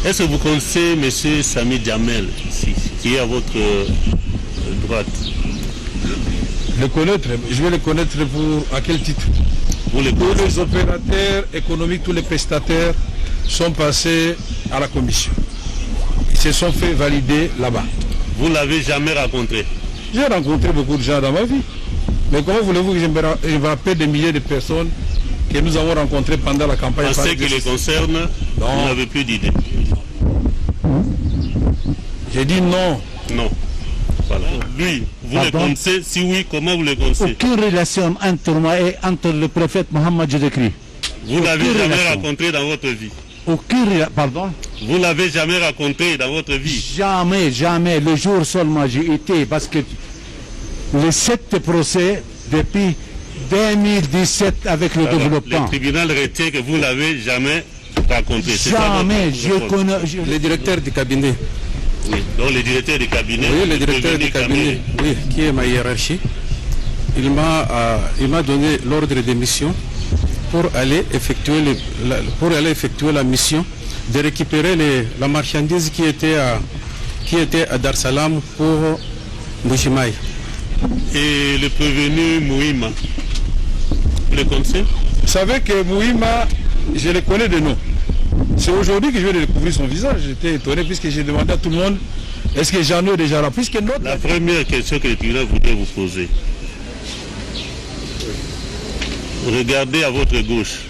Est-ce que vous connaissez M. Sami Djamel, ici, qui est à votre droite? Le connaître, je vais le connaître à quel titre? Tous les opérateurs économiques, tous les prestataires sont passés à la commission. Ils se sont fait valider là-bas. Vous ne l'avez jamais rencontré? J'ai rencontré beaucoup de gens dans ma vie. Mais comment voulez-vous que je me rappelle des milliers de personnes que nous avons rencontrées pendant la campagne? En ce qui les concerne, vous n'avez plus d'idée? J'ai dit non. Non. Voilà. Lui, vous le connaissez? Si oui, comment vous le connaissez? Aucune relation entre moi et entre le prophète Mohammed Jésus-Christ. Vous l'avez jamais rencontré dans votre vie? Aucune relation. Pardon? Vous ne l'avez jamais rencontré dans votre vie? Jamais, jamais. Le jour seulement j'ai été, parce que les 7 procès depuis 2017 avec le développement. Le tribunal retient que vous ne l'avez jamais rencontré? Jamais. Je connais. Le directeur du cabinet. Oui, donc le directeur du cabinet. Oui, le directeur du cabinet, oui, qui est ma hiérarchie. Il m'a donné l'ordre de mission pour aller effectuer la mission de récupérer la marchandise qui était à Dar Salam pour Mbujimaï. Et le prévenu Mouima, vous le connaissez? Vous savez que Mouima, je le connais de nom. C'est aujourd'hui que je vais découvrir son visage. J'étais étonné puisque j'ai demandé à tout le monde est-ce que j'en ai déjà là? Puisque la première question que le tribunal voudrait vous poser. Regardez à votre gauche.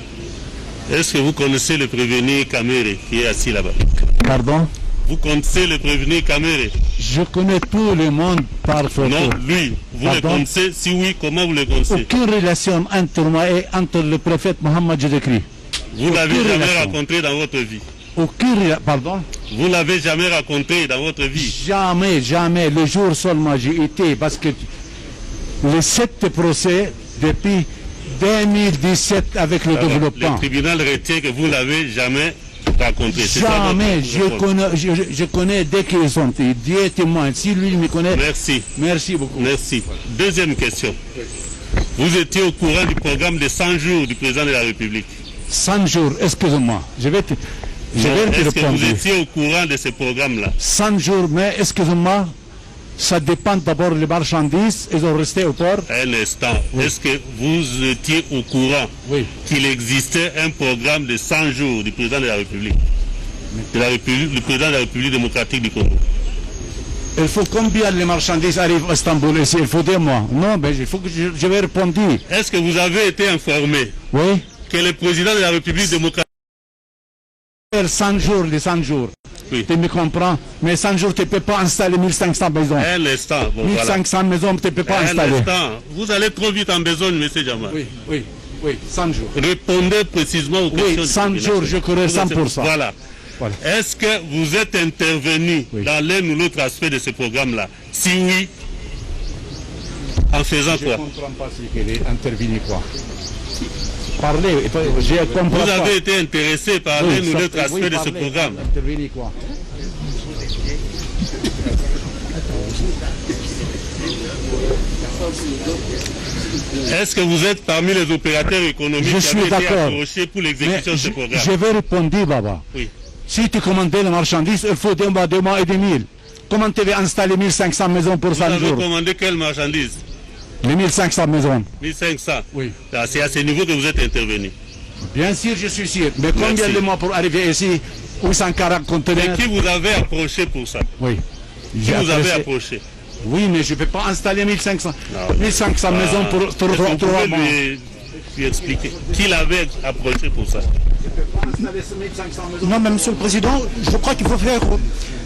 Est-ce que vous connaissez le prévenu Kamere qui est assis là-bas? Pardon? Vous connaissez le prévenu Kamere? Je connais tout le monde par photo. Non, lui, vous le connaissez? Si oui, comment vous le connaissez? Aucune relation entre moi et entre le prophète Mohammed Jésus-Christ. Vous ne l'avez jamais rencontré dans votre vie? Aucune relation. Pardon? Vous ne l'avez jamais rencontré dans votre vie? Jamais, jamais. Le jour seulement j'ai été, parce que les 7 procès depuis 2017 avec le développement. Le tribunal retient que vous ne l'avez jamais rencontré? Jamais. Je connais dès qu'ils sont. Dieu est témoin. Si lui me connaît. Merci. Merci beaucoup. Merci. Deuxième question. Vous étiez au courant du programme de 100 jours du président de la République? 100 jours, excusez-moi. Je vais te répondre. Est-ce que vous étiez au courant de ce programme-là? 100 jours, mais excusez-moi, ça dépend d'abord des marchandises, ils ont resté au port. Un instant, oui. Est-ce que vous étiez au courant qu'il existait un programme de 100 jours du président de la République, le président de la République démocratique du Congo? Il faut combien les marchandises arrivent à Istanbul ici? Il faut 2 mois. Non, mais il faut que je vais répondre. Est-ce que vous avez été informé que le président de la République démocratique... 100 jours, les 100 jours. Oui. Tu me comprends? Mais 100 jours, tu ne peux pas installer 1500 maisons. Un instant. Bon, 1500 maisons, tu ne peux pas installer. Un instant. Vous allez trop vite en besogne, M. Djamal. Oui, 100 jours. Répondez précisément aux questions. Oui, 100 jours, je connais 100%. Voilà. Est-ce que vous êtes intervenu dans l'un ou l'autre aspect de ce programme-là? Si oui, en faisant quoi? Je ne comprends pas ce qu'il est intervenu quoi. Parlez, je comprends pas. Vous avez été intéressé par l'un ou l'autre aspect de ce programme? Intervenu quoi? Est-ce que vous êtes parmi les opérateurs économiques qui ont été approchés pour l'exécution de ce programme? Je vais répondre, Baba. Oui. Si tu commandes la marchandise, il faut 2 mois et demi. Comment tu veux installer 1500 maisons pour 100 jours? Vous avez commandé quelle marchandise? Les 1500 maisons. 1500? Oui. C'est à ce niveau que vous êtes intervenu? Bien sûr, je suis sûr. Mais combien de mois pour arriver ici? 840 conteneurs. Et qui vous avez approché pour ça? Oui. Qui vous avez approché? Oui, mais je ne peux pas installer 1500 maisons pour 3 mois. Lui expliquer qui l'avait approché pour ça? Non, mais Monsieur le Président, je crois qu'il faut faire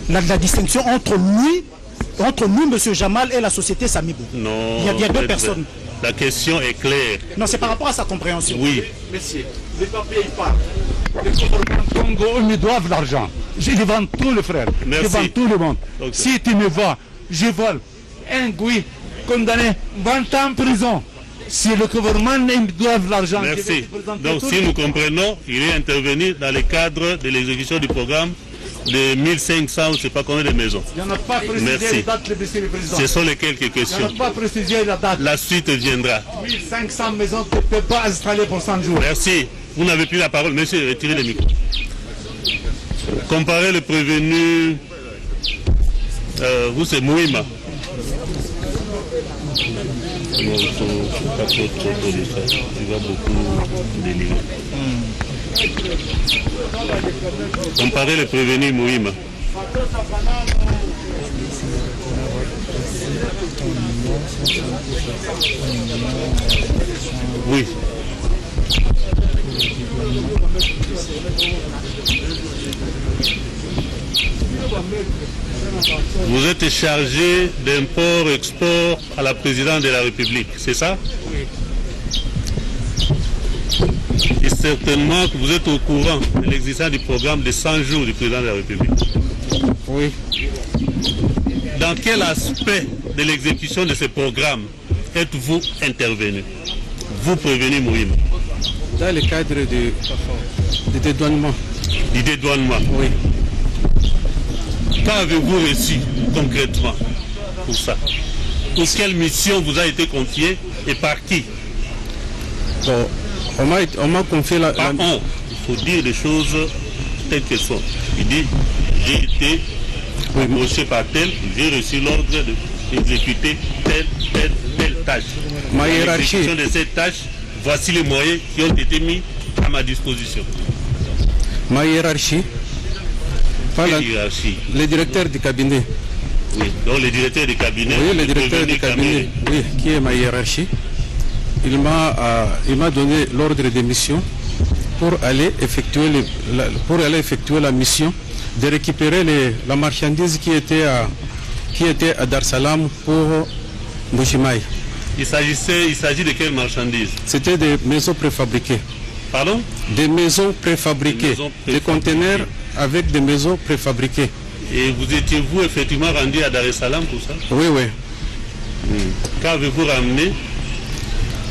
la distinction entre nous, Monsieur Jamal, et la société Samibou. Non. Il y a 2 personnes. La question est claire. Non, c'est par rapport à sa compréhension. Oui. Monsieur, les papiers, ils parlent. Les gouvernements du Congo, ils me doivent l'argent. Je vends tout, le frère. Merci. Je vends tout le monde. Okay. Si tu me vois, je vole. Un Goui condamné 20 ans en prison. Si le gouvernement me doit l'argent... Merci. Donc si nous comprenons, il est intervenu dans le cadre de l'exécution du programme de 1500, je ne sais pas combien de maisons. Il n'y en a pas précisé la date, Monsieur le Président. Ce sont les quelques questions. Il n'y en a pas précisé la date. La suite viendra. 1500 maisons, tu ne peux pas installer pour 100 jours. Merci. Vous n'avez plus la parole. Monsieur, retirez le micro. Comparez le prévenu. Vous, c'est Mouima. Non, il ne faut pas trop de ça. Il va beaucoup délirer. Comparez le prévenu Mouima. Oui. Vous êtes chargé d'import-export à la présidente de la République, c'est ça? Et certainement que vous êtes au courant de l'existence du programme de 100 jours du président de la République. Oui. Dans quel aspect de l'exécution de ce programme êtes-vous intervenu? Vous prévenez Mouima. Dans le cadre du dédouanement. Du dédouanement? Oui. Qu'avez-vous reçu concrètement pour ça? Ou quelle mission vous a été confiée et par qui? Bon, on m'a confié la... Il faut dire des choses telles qu'elles sont. Il dit, j'ai été approché par tel, j'ai reçu l'ordre d'exécuter telle tâche. Ma hiérarchie. L'exécution de cette tâche, voici les moyens qui ont été mis à ma disposition. Ma hiérarchie. Hiérarchie. Le directeur du cabinet. Oui, donc le directeur du cabinet. Oui, le directeur du cabinet, oui, qui est ma hiérarchie. Il m'a donné l'ordre de mission pour aller effectuer la mission de récupérer la marchandise qui était à Dar Salam pour Mbujimaï. Il s'agit de quelle marchandise? C'était des maisons préfabriquées. Pardon? Des maisons préfabriquées. Des conteneurs avec des maisons préfabriquées. Et vous étiez-vous effectivement rendu à Dar es Salaam pour ça? Oui, oui. Qu'avez-vous ramené?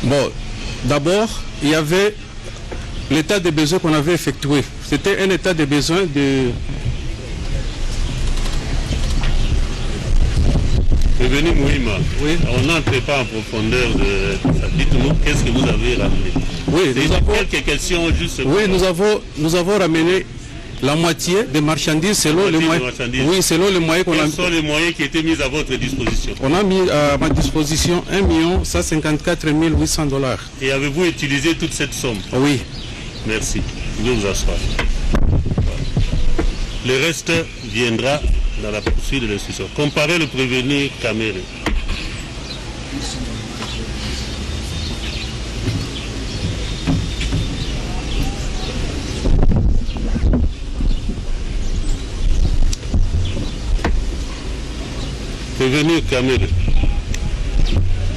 Bon, d'abord, il y avait l'état des besoins qu'on avait effectué. C'était un état de besoin de... Prévenu Mouima, oui. On n'entre pas en profondeur de ça. Dites-nous, qu'est-ce que vous avez ramené? Oui, nous avons... quelques questions juste. Oui, nous avons ramené la moitié des marchandises selon les moyens. Oui, selon les moyens qu'on a. Quels sont les moyens qui étaient mis à votre disposition? On a mis à ma disposition 1 154 800 $. Et avez-vous utilisé toute cette somme? Oui. Merci. Vous pouvez vous asseoir. Le reste viendra dans la poursuite de l'instruction. Comparez le prévenu Kamere. Prévenu Kamere,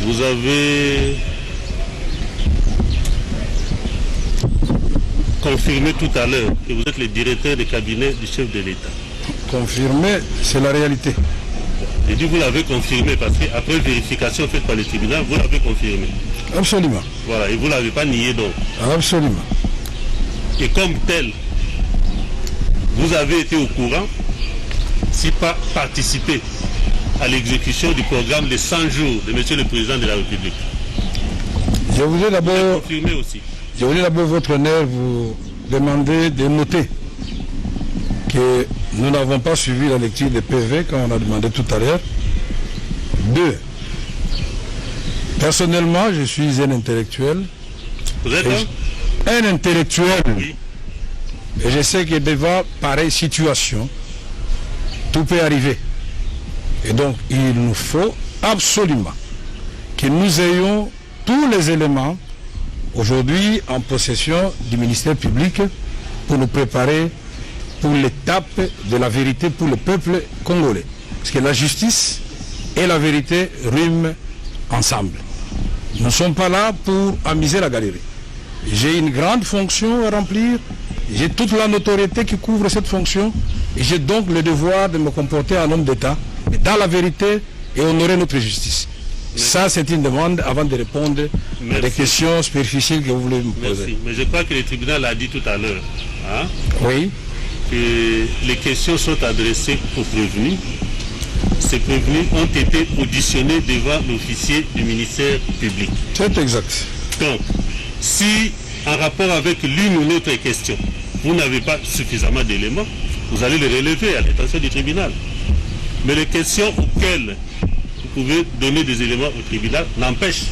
vous avez confirmé tout à l'heure que vous êtes le directeur de cabinet du chef de l'État. Confirmé, c'est la réalité. J'ai dit vous l'avez confirmé parce qu'après vérification faite par le tribunal, vous l'avez confirmé. Absolument. Voilà, et vous ne l'avez pas nié donc. Absolument. Et comme tel, vous avez été au courant, si pas participé à l'exécution du programme de 100 jours de M. le Président de la République. Je voulais d'abord... confirmer aussi. Je voulais d'abord, votre honneur, vous demander de noter que nous n'avons pas suivi la lecture des PV comme on a demandé tout à l'heure. 2. Personnellement, je suis un intellectuel. Vous êtes un intellectuel. Oui. Et je sais que devant pareille situation, tout peut arriver. Et donc, il nous faut absolument que nous ayons tous les éléments aujourd'hui en possession du ministère public pour nous préparer pour l'étape de la vérité pour le peuple congolais. Parce que la justice et la vérité riment ensemble. Nous ne sommes pas là pour amuser la galerie. J'ai une grande fonction à remplir, j'ai toute la notoriété qui couvre cette fonction, et j'ai donc le devoir de me comporter en homme d'État, dans la vérité et honorer notre justice. Ça, c'est une demande avant de répondre à des questions superficielles que vous voulez me poser. Merci. Mais je crois que le tribunal l'a dit tout à l'heure. Hein, oui. Que les questions sont adressées aux prévenus. Ces prévenus ont été auditionnés devant l'officier du ministère public. C'est exact. Donc, si en rapport avec l'une ou l'autre question, vous n'avez pas suffisamment d'éléments, vous allez les relever à l'attention du tribunal. Mais les questions auxquelles vous pouvez donner des éléments au tribunal n'empêchent.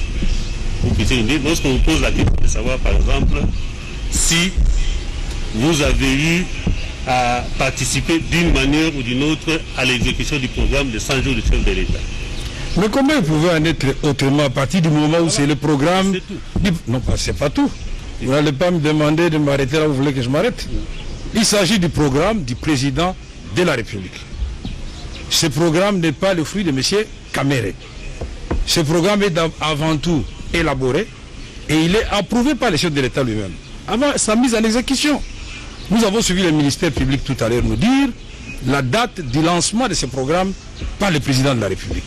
Vous puissiez nous dire, lorsqu'on vous pose la question de savoir, par exemple, si vous avez eu à participer d'une manière ou d'une autre à l'exécution du programme de 100 jours du chef de l'État. Mais comment vous pouvez en être autrement à partir du moment où c'est le programme Non, c'est pas tout. Vous n'allez pas me demander de m'arrêter là où vous voulez que je m'arrête. Il s'agit du programme du président de la République. Ce programme n'est pas le fruit de M. Kamere. Ce programme est avant tout élaboré et il est approuvé par le chef de l'État lui-même avant sa mise en exécution. Nous avons suivi le ministère public tout à l'heure nous dire la date du lancement de ce programme par le président de la République.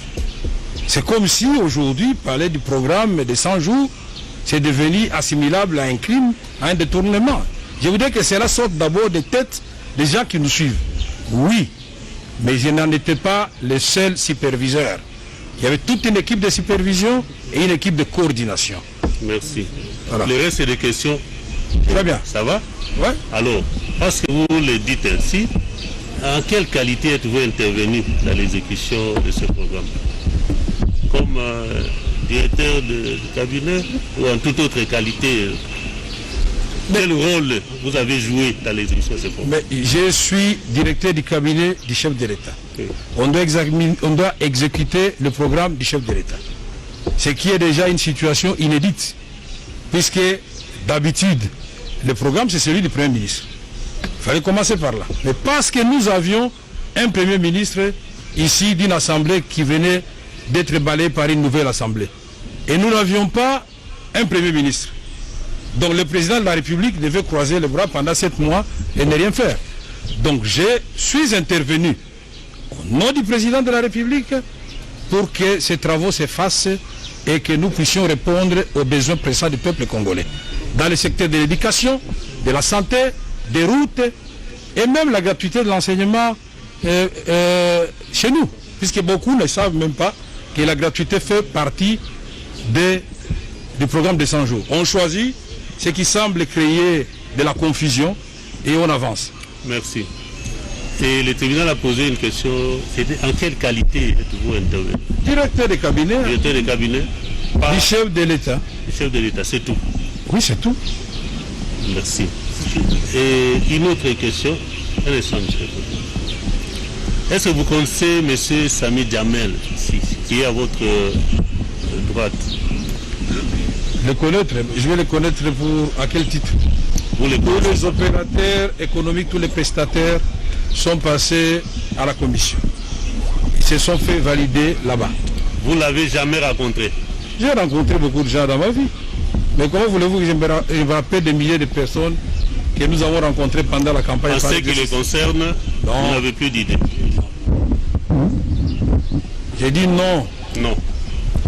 C'est comme si aujourd'hui parler du programme des 100 jours c'est devenu assimilable à un crime, à un détournement. Je voudrais que cela sorte d'abord des têtes des gens qui nous suivent. Oui, mais je n'en étais pas le seul superviseur. Il y avait toute une équipe de supervision et une équipe de coordination. Merci. Voilà. Le reste, c'est des questions. Très bien. Ça va? Ouais. Alors, parce que vous le dites ainsi, en quelle qualité êtes-vous intervenu dans l'exécution de ce programme? Comme directeur de cabinet ou en toute autre qualité? Quel rôle vous avez joué dans l'exécution de ce programme? Mais je suis directeur du cabinet du chef de l'État. Oui. On doit exécuter le programme du chef de l'État. Ce qui est déjà une situation inédite, puisque d'habitude, le programme c'est celui du Premier ministre. Il fallait commencer par là. Mais parce que nous avions un Premier ministre ici d'une assemblée qui venait d'être balayée par une nouvelle assemblée. Et nous n'avions pas un Premier ministre. Donc le président de la République devait croiser les bras pendant 7 mois et ne rien faire. Donc je suis intervenu au nom du président de la République pour que ces travaux se fassent et que nous puissions répondre aux besoins pressants du peuple congolais. Dans le secteur de l'éducation, de la santé, des routes et même la gratuité de l'enseignement chez nous. Puisque beaucoup ne savent même pas que la gratuité fait partie du programme de 100 jours. On choisit ce qui semble créer de la confusion et on avance. Merci. Et le tribunal a posé une question, c'était en quelle qualité êtes-vous intervenu? Directeur de cabinet. Directeur de cabinet Du chef de l'État. Du chef de l'État, c'est tout. Oui, c'est tout. Merci. Et une autre question, un instant, monsieur. Est-ce que vous connaissez M. Sami Djamel, qui est à votre droite? Le connaître, je vais le connaître à quel titre? Tous les opérateurs économiques, tous les prestataires sont passés à la commission. Ils se sont fait valider là-bas. Vous ne l'avez jamais rencontré? J'ai rencontré beaucoup de gens dans ma vie. Mais comment voulez-vous que je me rappelle des milliers de personnes que nous avons rencontrées pendant la campagne? En ce qui les concerne, vous n'avez plus d'idée? J'ai dit non. Non.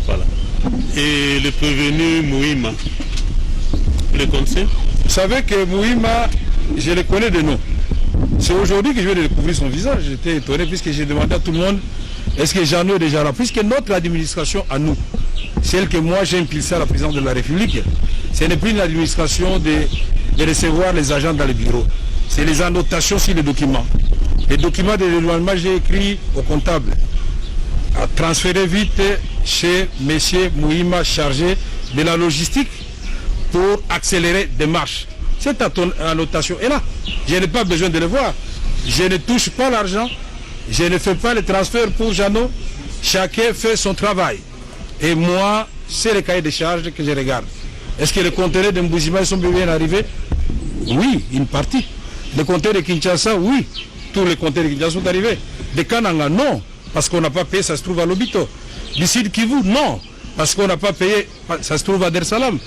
Voilà. Et le prévenu Mouima, vous le connaissez? Vous savez que Mouima, je le connais de nom. C'est aujourd'hui que je vais découvrir son visage. J'étais étonné puisque j'ai demandé à tout le monde est-ce que Jeannot est déjà là? Puisque notre administration à nous, celle que moi j'ai impulsée à la présidence de la République, ce n'est plus une administration de recevoir les agents dans les bureaux. C'est les annotations sur les documents. Les documents de l'éloignement, j'ai écrit au comptable à transférer vite chez M. Mouima, chargé de la logistique, pour accélérer des marches. Cette annotation est là. Je n'ai pas besoin de le voir. Je ne touche pas l'argent. Je ne fais pas le transfert pour Jeannot. Chacun fait son travail. Et moi, c'est le cahier de charges que je regarde. Est-ce que les conteneurs de Mbouzima sont bien arrivés? Oui, une partie. Les conteneurs de Kinshasa, oui. Tous les conteneurs de Kinshasa sont arrivés. De Kananga, non. Parce qu'on n'a pas payé, ça se trouve à Lobito. Du Sud Kivu, non. Parce qu'on n'a pas payé, ça se trouve à Dar Salam.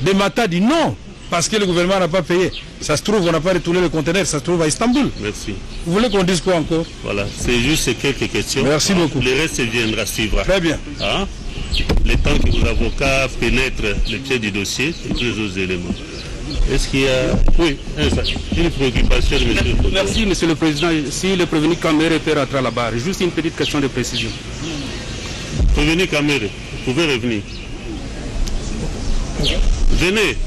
De Matadi, non. Parce que le gouvernement n'a pas payé. Ça se trouve, on n'a pas retourné le conteneur, ça se trouve à Istanbul. Merci. Vous voulez qu'on dise quoi encore? Voilà, c'est juste quelques questions. Merci beaucoup. Le reste viendra suivre. Très bien. Hein? Le temps que vos avocats pénètrent le pied du dossier et tous les autres éléments. Est-ce qu'il y a... Oui, une préoccupation de monsieur le Président. Merci, monsieur le Président. Si le prévenu Kamere peut rentrer à la barre, juste une petite question de précision. Prévenu Kamere, vous pouvez revenir. Venez.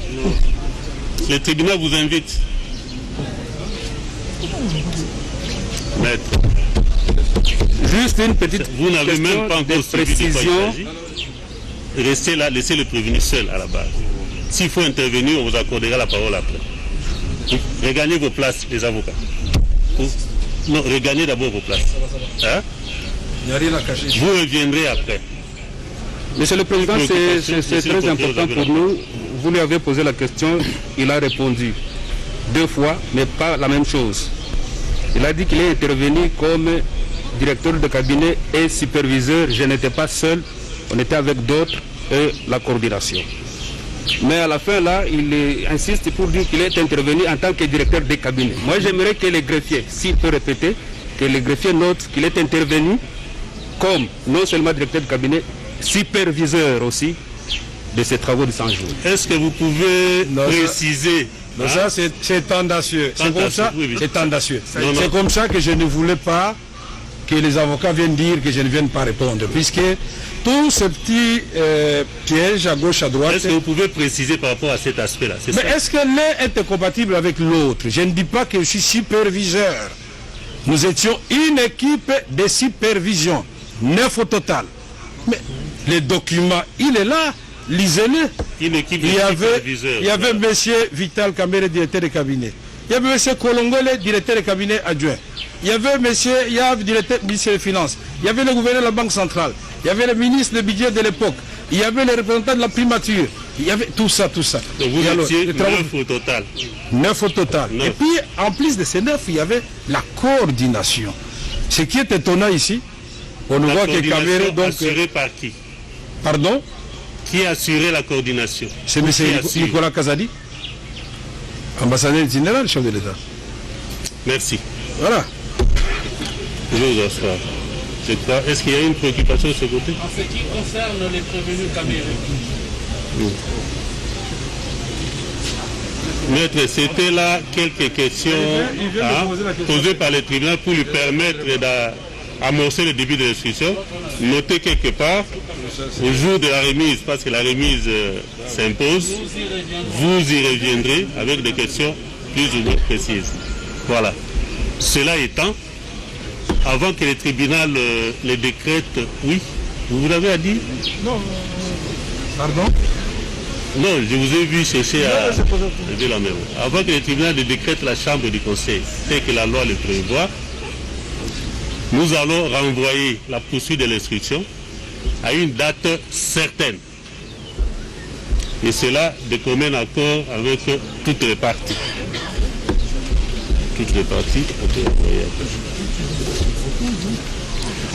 Le tribunal vous invite. Maître, Juste une petite vous n'avez même pas encore suivi de quoi précision. il s'agit. Restez là, laissez le prévenu seul à la base. S'il faut intervenir, on vous accordera la parole après. Regagnez vos places, les avocats. Non, regagnez d'abord vos places. Hein? Il n'y a rien à cacher. Vous reviendrez après. Monsieur le Président, c'est très important pour nous. Vous lui avez posé la question, il a répondu 2 fois, mais pas la même chose. Il a dit qu'il est intervenu comme directeur de cabinet et superviseur. Je n'étais pas seul, on était avec d'autres et la coordination. Mais à la fin, là, il insiste pour dire qu'il est intervenu en tant que directeur de cabinet. Moi, j'aimerais que les greffiers, s'il peut répéter, que les greffiers notent qu'il est intervenu comme non seulement directeur de cabinet, superviseur aussi de ces travaux de 100 jours. Est-ce que vous pouvez préciser? Non, ça c'est tendancieux. C'est comme ça, oui, oui. c'est tendancieux. Non, non. C'est comme ça que je ne voulais pas que les avocats viennent dire que je ne vienne pas répondre, puisque tous ces petits pièges à gauche, à droite... Est-ce que vous pouvez préciser par rapport à cet aspect-là? Mais est-ce que l'un est incompatible avec l'autre? Je ne dis pas que je suis superviseur. Nous étions une équipe de supervision, 9 au total. Mais les documents, il est là, lisez-le. Une équipe de Il y superviseurs. avait M. Vital Kamere, directeur de cabinet. Il y avait M. Kolongole, directeur de cabinet adjoint. Il y avait M. Yav, directeur ministère des Finances. Il y avait le gouverneur de la Banque centrale. Il y avait le ministre du budget de l'époque. Il y avait les représentants de la primature. Il y avait tout ça. Donc vous Et alors, étiez les travaux- 9 au total. 9 au total. 9. Et puis, en plus de ces 9, il y avait la coordination. Ce qui est étonnant ici, on La voit que Kamere, coordination donc... assurée par qui? Pardon? Qui a assuré la coordination? C'est Ou M. qui assure? Nicolas Kazadi, ambassadeur itinérant, chef de l'État. Merci. Voilà. Je vais vous asseoir. Je crois. Est-ce qu'il y a une préoccupation de ce côté? En ce qui concerne les prévenus Kamere. Maître, c'était là quelques questions posées par le tribunal pour lui permettre d'amorcer le début de l'instruction. Notez quelque part, au jour de la remise, parce que la remise s'impose, vous y reviendrez avec des questions plus ou moins précises. Voilà. Cela étant, avant que le tribunal les décrète, oui, vous l'avez dit? Non. Pardon? Non, je vous ai vu chercher à lever la main. Avant que le tribunal ne décrète la chambre du conseil, c'est que la loi le prévoit, nous allons renvoyer la poursuite de l'instruction à une date certaine. Et cela de commun accord avec toutes les parties. Toutes les parties ont été renvoyées.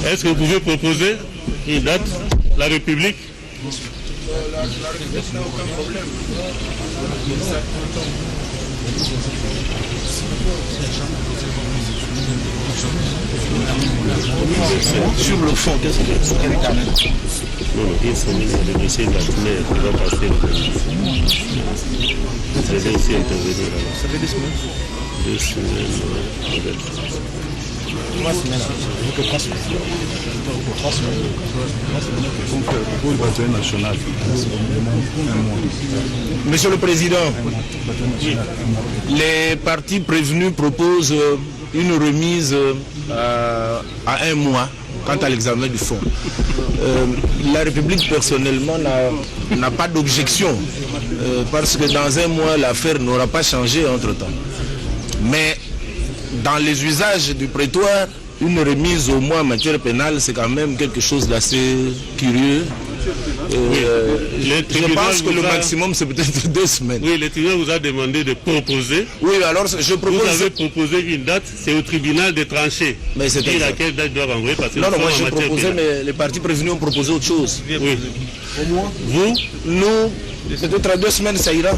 Est-ce que vous pouvez proposer une date? La République? Sur le fond, qu'est-ce que c'est? Non, une semaine, le dossier d'Atmer qui va passer le Vous allez aussi intervenir là. Ça fait 2 semaines. 2 semaines, 3 semaines. Je veux que 3 semaines. 3 semaines. Monsieur le Président, les partis prévenus proposent une remise à 1 mois quant à l'examen du fonds. La République personnellement n'a pas d'objection parce que dans 1 mois l'affaire n'aura pas changé entre-temps. Mais dans les usages du prétoire, une remise au mois en matière pénale, c'est quand même quelque chose d'assez curieux. Je pense que le maximum, c'est peut-être 2 semaines. Oui, le tribunal vous a demandé de proposer. Oui, alors je propose... Vous avez proposé une date, c'est au tribunal de trancher. Mais c'est dire à quelle date doit renvoyer parce que Non, non, moi nous sommes j'ai en matière proposé, pénale. mais les partis prévenus ont proposé autre chose. Oui. Vous? Nous, peut-être à 2 semaines, ça ira.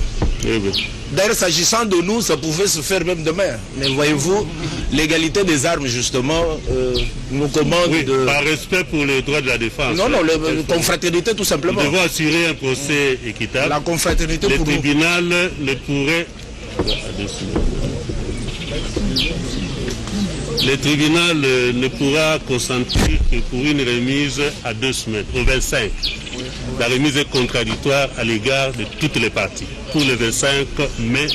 Oui, oui. D'ailleurs, s'agissant de nous, ça pouvait se faire même demain. Mais voyez-vous, l'égalité des armes, justement, nous commande Oui, de... par respect pour les droits de la défense. Non, non, la confraternité, tout simplement. Nous devons assurer un procès équitable. La confraternité Le pour nous. tribunal ne pourrait... Le tribunal ne pourra consentir que pour une remise à 2 semaines, au 25. La remise est contradictoire à l'égard de toutes les parties, pour le 25 mai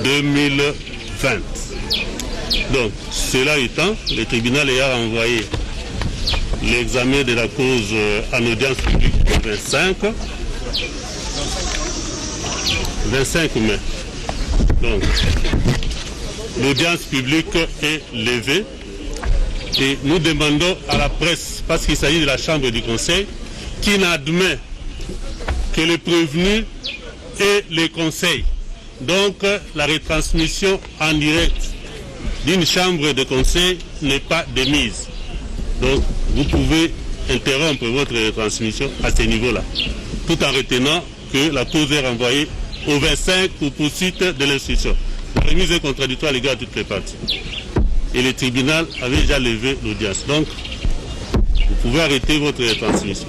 2020. Donc, cela étant, le tribunal ayant envoyé l'examen de la cause en audience publique le 25 mai. Donc, l'audience publique est levée et nous demandons à la presse, parce qu'il s'agit de la Chambre du Conseil, qui n'admet que les prévenus et les conseils. Donc, la retransmission en direct d'une chambre de conseil n'est pas de mise. Donc, vous pouvez interrompre votre retransmission à ce niveau-là, tout en retenant que la cause est renvoyée au 25 pour poursuite de l'instruction. La remise est contradictoire à l'égard de toutes les parties. Et le tribunal avait déjà levé l'audience. Donc, vous pouvez arrêter votre retransmission.